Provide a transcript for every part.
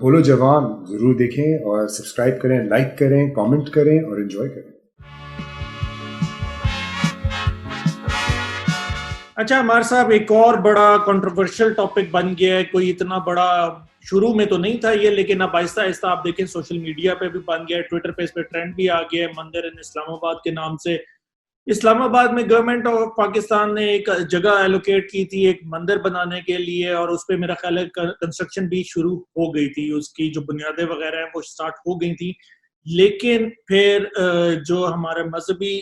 बोलो जवान जरूर देखें और सब्सक्राइब करें, लाइक करें, कमेंट करें और एंजॉय करें। अच्छा अमर साहब, एक और बड़ा कंट्रोवर्शियल टॉपिक बन गया है। कोई इतना बड़ा शुरू में तो नहीं था ये, लेकिन अब आहिस्ता आहिस्ता आप देखें सोशल मीडिया पे भी बन गया है, ट्विटर पे इस पे ट्रेंड भी आ गया है, मंदिर इन इस्लामाबाद के नाम से। इस्लामाबाद में गवर्नमेंट ऑफ पाकिस्तान ने एक जगह एलोकेट की थी एक मंदिर बनाने के लिए, और उस पर मेरा ख्याल है कंस्ट्रक्शन भी शुरू हो गई थी, उसकी जो बुनियादें वगैरह हैं वो स्टार्ट हो गई थी। लेकिन फिर जो हमारे मजहबी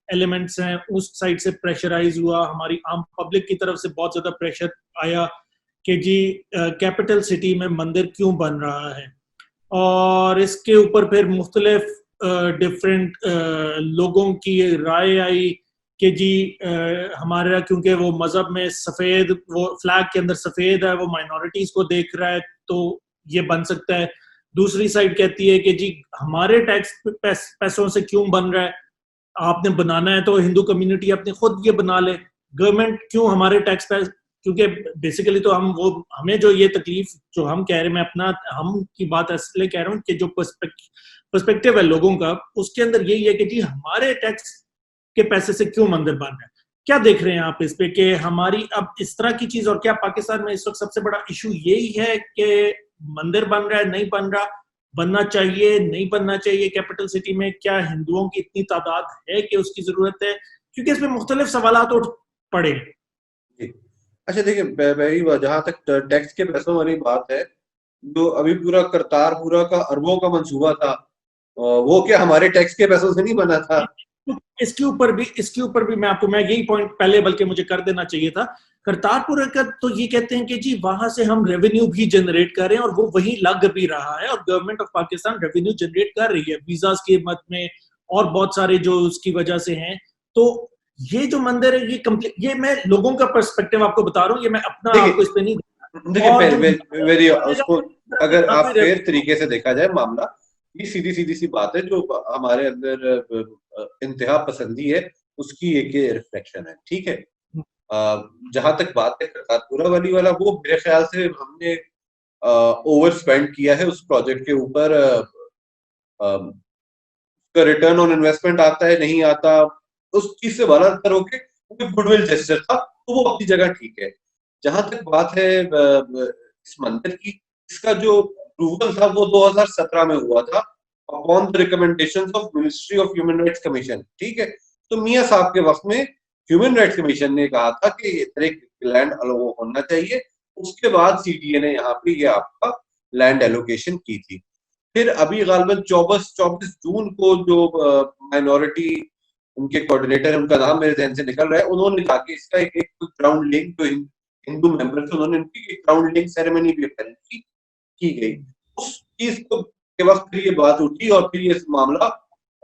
एलिमेंट्स हैं उस साइड से प्रेशराइज हुआ, हमारी आम पब्लिक की तरफ से बहुत ज्यादा प्रेशर आया कि जी कैपिटल सिटी में मंदिर क्यों बन रहा है। और इसके ऊपर फिर मुख्तलिफ डिफरेंट लोगों की राय आई कि जी हमारा क्योंकि वो मजहब में सफेद, वो फ्लैग के अंदर सफेद है, वो माइनॉरिटीज को देख रहा है तो ये बन सकता है। दूसरी साइड कहती है कि जी हमारे टैक्स पैसों से क्यों बन रहा है, आपने बनाना है तो हिंदू कम्युनिटी अपने खुद ये बना ले, गवर्नमेंट क्यों हमारे टैक्स पे। क्योंकि बेसिकली तो हमें जो ये तकलीफ जो हम कह रहे हैं, मैं अपना हम की बात इसलिए कह रहा हूँ कि जो पर्सपेक्टिव है लोगों का उसके अंदर यही है कि जी हमारे टैक्स के पैसे से क्यों मंदिर बन रहे हैं। क्या देख रहे हैं आप इस पे कि हमारी अब इस तरह की चीज, और क्या पाकिस्तान में इस वक्त सबसे बड़ा इशू यही है कि मंदिर बन रहा है, नहीं बन रहा, बनना चाहिए नहीं बनना चाहिए कैपिटल सिटी में, क्या हिंदुओं की इतनी तादाद है कि उसकी जरूरत है, क्योंकि इसमें मुख्तलिफ सवाल उठ पड़े। अच्छा देखिए, जहां तक टैक्स के पैसों वाली बात है, जो अभी पूरा करतारपुरा का अरबों का मंसूबा था, वो क्या हमारे टैक्स के पैसों से नहीं बना था? इसके ऊपर भी मैं यही पॉइंट पहले बल्कि मुझे कर देना चाहिए था। करतारपुर का तो ये कहते हैं कि जी वहां से हम रेवेन्यू भी जनरेट कर रहे हैं और वो वहीं लग भी रहा है, और government of Pakistan revenue generate कर रही है वीजास की मद में और बहुत सारे जो उसकी वजह से हैं। तो ये जो मंदिर है ये मैं लोगों का पर्सपेक्टिव आपको बता रहा हूँ, ये मैं अपना आपको इस पे नहीं। देखिए उसको अगर आप फेयर तरीके से देखा जाए मामला, ये सीधी सी बात है, जो हमारे अंदर इंतहा पसंदी है उसकी एक रिफ्लेक्शन है, ठीक है। जहां तक बात है करतारपुरा वाला, वो मेरे ख्याल से हमने ओवर स्पेंड किया है उस प्रोजेक्ट के ऊपर। रिटर्न ऑन इन्वेस्टमेंट आता है नहीं आता, उस चीज से बड़ा अंतर होके गुडविल जेस्चर था, तो वो अपनी जगह ठीक है। जहां तक बात है इस मंदिर की, इसका जो अप्रूवल था वो 2017 में हुआ था upon the recommendations of ministry of human rights commission, ठीक है। तो मियां साहब के वक्त में ह्यूमन राइट्स कमीशन ने कहा था कि एक लैंड अलो होना चाहिए, उसके बाद सीडीए ने यहाँ पे ये आपका लैंड एलोकेशन की थी। फिर अभी गालबन 24 जून को जो माइनॉरिटी उनके कोऑर्डिनेटर है, उनका नाम मेरे ध्यान से निकल रहा है, उन्होंने कहा कि इसका एक ग्राउंड लेइंग जो हिंदू मेंबर थे उन्होंने उनकी ग्राउंड लेइंग सेरेमनी भी अटेंड की गई। उस चीज को के वक्त फिर ये बात उठी और फिर ये मामला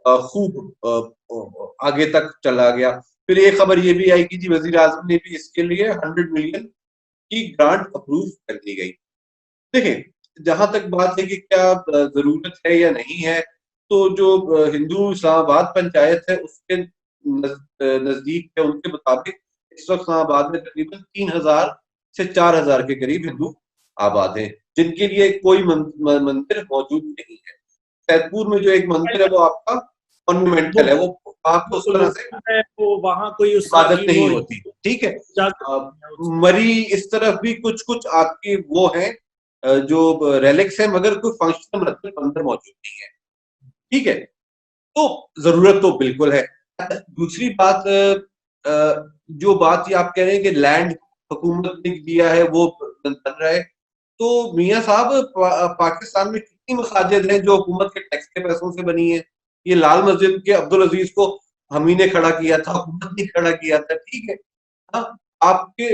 खूब आगे तक चला गया। फिर एक खबर ये भी आई कि जी वजीर आजम ने भी इसके लिए 100 मिलियन की ग्रांट अप्रूव कर दी गई। देखिए, जहां तक बात है कि क्या जरूरत है या नहीं है, तो जो हिंदू इस्लामाबाद पंचायत है उसके नजदीक है, उनके मुताबिक इस वक्त इस्लामाबाद में तकरीबन 3000 से 4000 के करीब हिंदू आबाद हैं, जिनके लिए कोई मंदिर मौजूद नहीं है। सैदपुर में जो एक मंदिर है वो आपका मॉन्यूमेंटल है, वो आपको उस तरह से वहां कोई इबादत नहीं होती, ठीक है। मरी इस तरफ भी कुछ आपकी वो है जो रेलिक्स है, मगर कोई फंक्शनल मंदिर मौजूद नहीं है, ठीक है। तो जरूरत तो बिल्कुल है। दूसरी बात, जो बात ये आप कह रहे हैं कि लैंड हुकूमत ने दिया है वो बन रहा है, तो मियां साहब पाकिस्तान में कितनी मसाजिद हैं जो हुकूमत के टैक्स के पैसों से बनी है। ये लाल मस्जिद के अब्दुल अजीज को हम ही ने खड़ा किया था, हुकूमत ने खड़ा किया था, ठीक है। आपके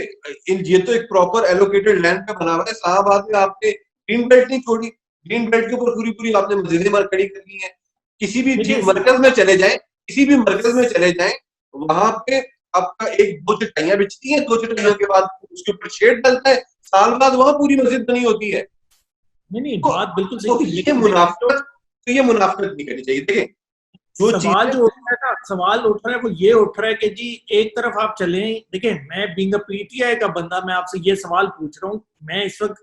ये तो एक प्रॉपर एलोकेटेड लैंड पे बना हुआ है। इस्लामाबाद में आपने ग्रीन बेल्ट नहीं छोड़ी, ग्रीन बेल्ट के ऊपर पूरी आपने मस्जिदें खड़ी करनी है। किसी भी मरकज में चले जाएं, किसी भी मरकज में चले जाएं, वहां पे आपका एक दो चटाइयां बिछती हैं, 2 चटाइयों के बाद उसके ऊपर शेड डलता है, साल बाद वहां पूरी मस्जिद बनी होती है। नहीं बात बिल्कुल सही। तो ये मुनाफिकत नहीं करनी चाहिए। देखिए, सवाल जो उठ रहा है वो ये उठ रहा है कि जी एक तरफ आप चलें, देखिए मैं बीइंग अ पीटीआई का बंदा मैं आपसे ये सवाल पूछ रहा हूँ, मैं इस वक्त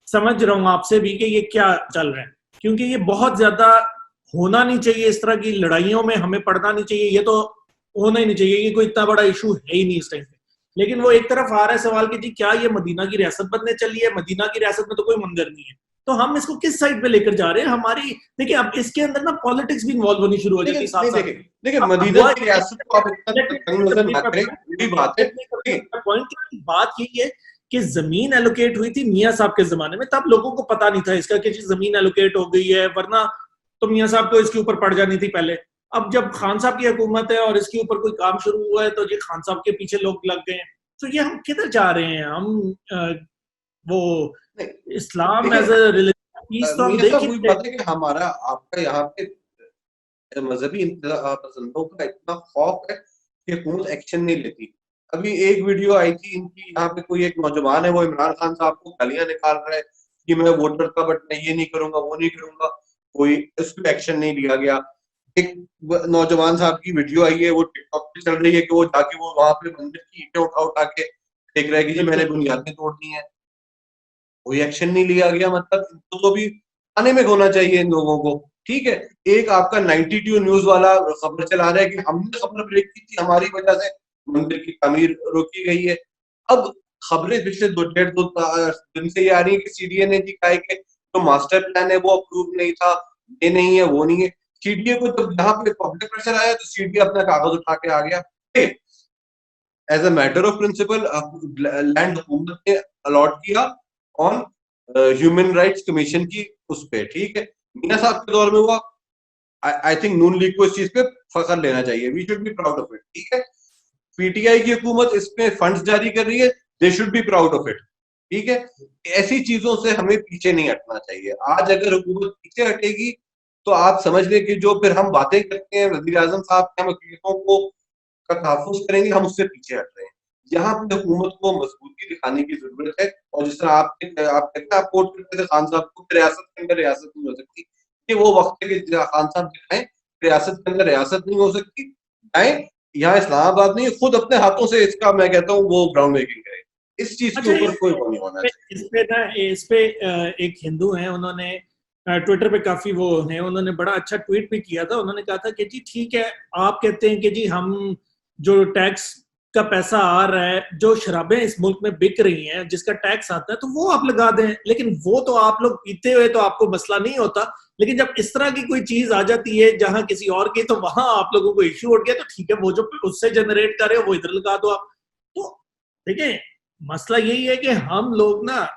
समझ रहा हूँ आपसे भी कि ये क्या चल रहा है, क्योंकि ये बहुत ज्यादा होना नहीं चाहिए, इस तरह की लड़ाइयों में हमें पड़ना नहीं चाहिए, ये तो होना ही नहीं चाहिए, ये कोई इतना बड़ा इशू है ही नहीं इस टाइम पे। लेकिन वो एक तरफ आ रहा है सवाल कि जी क्या ये मदीना की रियासत बनने चली है? मदीना की रियासत में तो कोई मंदिर नहीं है, तो हम इसको किस साइड पे लेकर जा रहे हैं? हमारी देखिए अब इसके अंदर ना पॉलिटिक्स भी इन्वॉल्व होनी शुरू हो जाती है साथ साथ। देखिए मदीना की रियासत को आप इतना तंग नजर ना करें, वही बात है। पॉइंट की बात यही है कि जमीन एलोकेट हुई थी मियां साहब के जमाने में, तब लोगों को पता नहीं था इसका कि जमीन एलोकेट हो गई है, वरना तो मियां साहब को इसके ऊपर पड़ जानी थी पहले। अब जब खान साहब की हुकूमत है और इसके ऊपर कोई काम शुरू हुआ है तो ये खान साहब के पीछे लोग लग गए हैं। तो ये हम किधर जा रहे हैं? हम वो Islam as a religion peace तो हम देख ही बात है कि हमारा आपका यहाँ पे मजहबी पसंदों का इतना खौफ है कि हुकूमत एक्शन नहीं लेती। अभी एक वीडियो आई थी इनकी, यहाँ पे कोई एक नौजवान है वो इमरान खान साहब को गालियां निकाल रहा है कि मैं वोटर था बट मैं ये नहीं करूंगा वो नहीं करूंगा, कोई उस पर एक्शन नहीं लिया गया। एक नौजवान साहब की वीडियो आई है, वो टिकटॉक पे चल रही है कि वो जाके वो वहां पे मंदिर की ईंटें उठा उठा के देख रहा है कि जी मैंने बुनियादें तोड़ दी हैं, कोई एक्शन नहीं लिया गया। मतलब तो भी आने में होना चाहिए इन लोगों को। ठीक है, एक आपका 92 न्यूज वाला खबर चला रहा है कि हमने खबर ब्रेक की थी, हमारी वजह से मंदिर की तामीर रोकी गई है। अब खबरें पिछले 2 दिन से ये आ रही है कि सीडीए ने जी कहा है कि जो मास्टर प्लान है वो अप्रूव नहीं था, ये नहीं है वो नहीं है। सीडीए को जब यहाँ पे पब्लिक प्रेशर आया तो सीडीए अपना कागज उठा के आ गया। As a matter of principle land हुकूमत ने अलॉट किया ऑन ह्यूमन राइट्स कमीशन की उस पे। ठीक है, मियां साहब के दौर में हुआ। आई थिंक नून लीग को इस चीज पे फख्र लेना चाहिए, we should be proud of it. ठीक है, पीटीआई की हुकूमत इस पे फंड्स जारी कर रही है, they should be proud of it. ठीक है, ऐसी चीजों से हमें पीछे नहीं हटना चाहिए। आज अगर हुकूमत पीछे हटेगी तो आप समझ लें कि जो फिर हम बातें करते हैं वज़ीर आज़म साहब के, हम अक़ीदतों को का तहफ़्फ़ुज़ करेंगे, हम उससे पीछे हट रहे हैं। यहाँ पे हुकूमत को मजबूती दिखाने की जरूरत है। और जिस तरह आप कहते हैं, आप कोट करते थे खान साहब को, रियासत के अंदर रियासत नहीं हो सकती, कि वो वक्त है कि खान साहब दिखाएं रियासत के अंदर रियासत नहीं हो सकती। आए यहाँ इस्लामाबाद नहीं, खुद अपने हाथों से इसका मैं कहता हूँ वो ग्राउंड मेकिंग करे। इस चीज के ऊपर कोई वो नहीं होना चाहिए। इस पे एक हिंदू है, उन्होंने ट्विटर पे काफी वो है, उन्होंने बड़ा अच्छा ट्वीट भी किया था। उन्होंने कहा था कि जी ठीक है, आप कहते हैं कि जी हम जो टैक्स का पैसा आ रहा है, जो शराबें इस मुल्क में बिक रही हैं, जिसका टैक्स आता है, तो वो आप लगा दें, लेकिन वो तो आप लोग पीते हुए तो आपको मसला नहीं होता। लेकिन जब इस तरह की कोई चीज आ जाती है जहां किसी और की, तो वहां आप लोगों को इश्यू उठ गया, तो ठीक है, वो जो उससे जनरेट कर रहे हो वो इधर लगा दो आप। तो देखिए, मसला यही है कि हम लोग ना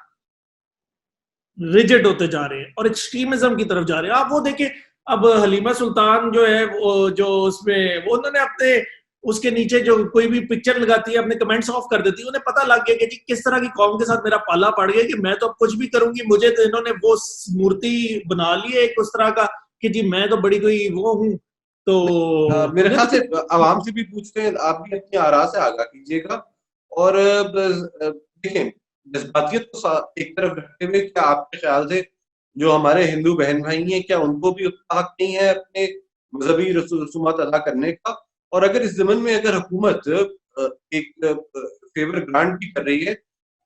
रिजिड होते जा रहे हैं और एक्सट्रीमिज्म की तरफ जा रहे हैं। आप वो देखिए, अब हलीमा सुल्तान जो है, वो जो उसमें वो उन्होंने अपने उसके नीचे जो कोई भी पिक्चर लगाती है, अपने कमेंट्स ऑफ कर देती है। उन्हें पता लग गया कि जी किस तरह की कौम के साथ मेरा पाला पड़ गया, कि मैं तो अब कुछ भी करूंगी। मुझे तो इन्होंने वो मूर्ति बना ली है एक उस तरह का कि जी मैं तो बड़ी कोई वो हूँ। तो मेरे ख्याल से आवाम से भी पूछते हैं, आप भी अपनी आरा से आगाह कीजिएगा। और देखें, जज्बातियत को एक तरफ रखते हुए, क्या आपके ख्याल से जो हमारे हिंदू बहन भाई हैं, क्या उनको भी उतना हक नहीं है अपने मजहबी रसूमात अदा करने का? और अगर इस ज़मन में अगर हुकूमत एक फेवर ग्रांट भी कर रही है,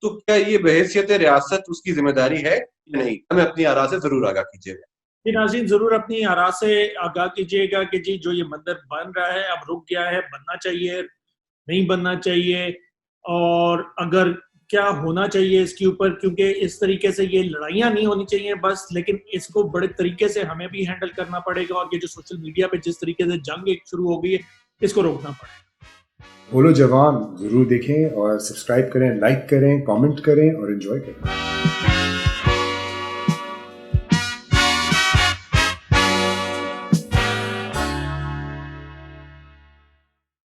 तो क्या ये बहैसियत रियासत उसकी जिम्मेदारी है या नहीं? हमें अपनी आरा से जरूर आगाह कीजिएगा। जी नाज़रीन, जरूर अपनी आरा से आगाह कीजिएगा कि जी जो ये मंदिर बन रहा है, अब रुक गया है, बनना चाहिए, नहीं बनना चाहिए, और अगर क्या होना चाहिए इसके ऊपर, क्योंकि इस तरीके से ये लड़ाइयाँ नहीं होनी चाहिए बस, लेकिन इसको बड़े तरीके से हमें भी हैंडल करना पड़ेगा। और ये जो सोशल मीडिया पे जिस तरीके से जंग एक शुरू हो गई है, इसको रोकना पड़ेगा। बोलो जवान जरूर देखें और सब्सक्राइब करें, लाइक करें, कमेंट करें और एंजॉय करें।